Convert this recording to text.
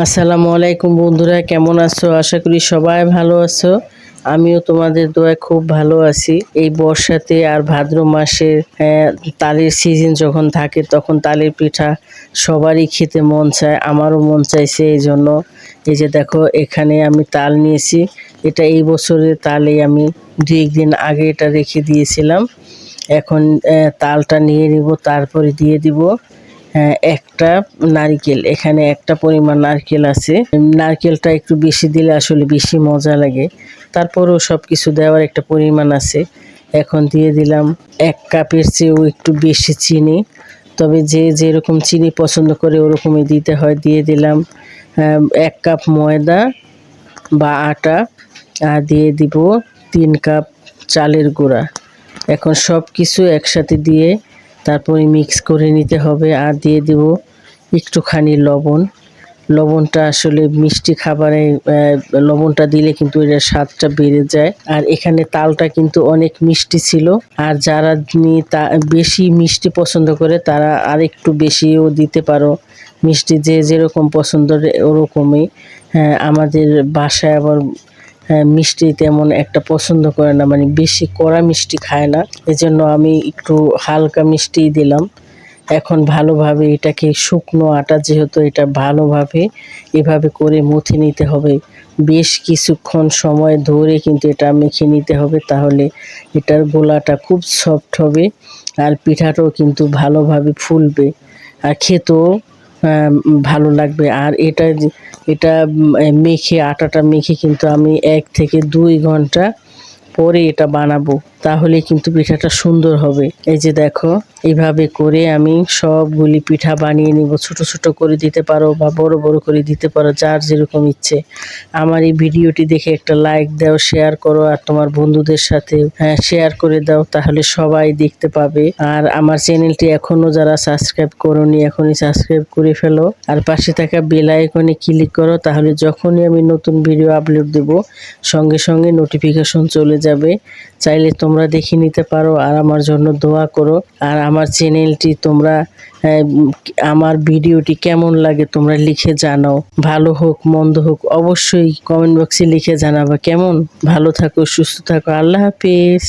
আসসালামু আলাইকুম বন্ধুরা, কেমন আছো? আশা করি সবাই ভালো আছো। আমিও তোমাদের দোয়ায় খুব ভালো আছি। এই বর্ষাতে আর ভাদ্র মাসের তালের সিজন যখন থাকে তখন তালের পিঠা সবারই খেতে মন চায়, আমারও মন চাইছে। এই জন্য এই যে দেখো, এখানে আমি তাল নিয়েছি। এটা এই বছরের তালে আমি 2-1 দিন আগে এটা রেখে দিয়েছিলাম। এখন তালটা নিয়ে নিব, তারপরে দিয়ে দিব একটা নারকেল। এখানে একটা পরিমাণ নারকেল আছে। নারকেলটা একটু বেশি দিলে আসলে বেশি মজা লাগে, তারপরেও সব কিছু দেওয়ার একটা পরিমাণ আছে। এখন দিয়ে দিলাম 1 কাপের চেয়েও একটু বেশি চিনি, তবে যে যেরকম চিনি পছন্দ করে ওরকমই দিতে হয়। দিয়ে দিলাম 1 কাপ ময়দা বা আটা, আর দিয়ে দিব 3 কাপ চালের গুঁড়া। এখন সব কিছু একসাথে দিয়ে তারপরে মিক্স করে নিতে হবে। আর দিয়ে দেব একটুখানি লবণ। লবণটা আসলে মিষ্টি খাবারে লবণটা দিলে কিন্তু এর স্বাদটা বেড়ে যায়। আর এখানে তালটা কিন্তু অনেক মিষ্টি ছিল, আর যারা বেশি মিষ্টি পছন্দ করে তারা আরেকটু বেশিও দিতে পারো। মিষ্টি যে যেরকম পছন্দ ওরকমই। আমাদের বাসায় আবার মিষ্টি তেমন একটা পছন্দ করে না, মানে বেশি কড়া মিষ্টি খায় না, এজন্য আমি একটু হালকা মিষ্টিই দিলাম। এখন ভালোভাবে এটাকে, শুকনো আটা যেহেতু, এটা ভালোভাবে এভাবে করে মুথে নিতে হবে। বেশ কিছুক্ষণ সময় ধরে কিন্তু এটা মেখে নিতে হবে, তাহলে এটার গোলাটা খুব সফট হবে আর পিঠাটাও কিন্তু ভালোভাবে ফুলবে আর খেতেও ভালো লাগবে। আর এটা আটাটা মেখে কিন্তু আমি 1 থেকে 2 ঘন্টা পরে এটা বানাবো, তাহলে কিন্তু পিঠাটা সুন্দর হবে। এই যে দেখো, এইভাবে করে আমি সবগুলি পিঠা বানিয়ে নিব। ছোট ছোট করে দিতে পারো বা বড় বড় করে দিতে পারো, যার যেরকম ইচ্ছে। আমার এই ভিডিওটি দেখে একটা লাইক দাও, শেয়ার করো, আর তোমার বন্ধুদের সাথে শেয়ার করে দাও, তাহলে সবাই দেখতে পাবে। আর আমার চ্যানেলটি এখনো যারা সাবস্ক্রাইব করোনি, এখনই সাবস্ক্রাইব করে ফেলো, আর পাশে থাকা বেল আইকনে ক্লিক করো, তাহলে যখনই আমি নতুন ভিডিও আপলোড দেব সঙ্গে সঙ্গে নোটিফিকেশন চলে যাবে। চাইলে তোমরা দেখে নিতে পারো, আর আমার জন্য দোয়া করো। আর আমার চ্যানেলটি তোমরা, আমার ভিডিওটি কেমন লাগে তোমরা লিখে জানাও। ভালো হোক মন্দ হোক অবশ্যই কমেন্ট বক্সে লিখে জানাবা কেমন। ভালো থাকো, সুস্থ থাকো, আল্লাহ হাফেজ।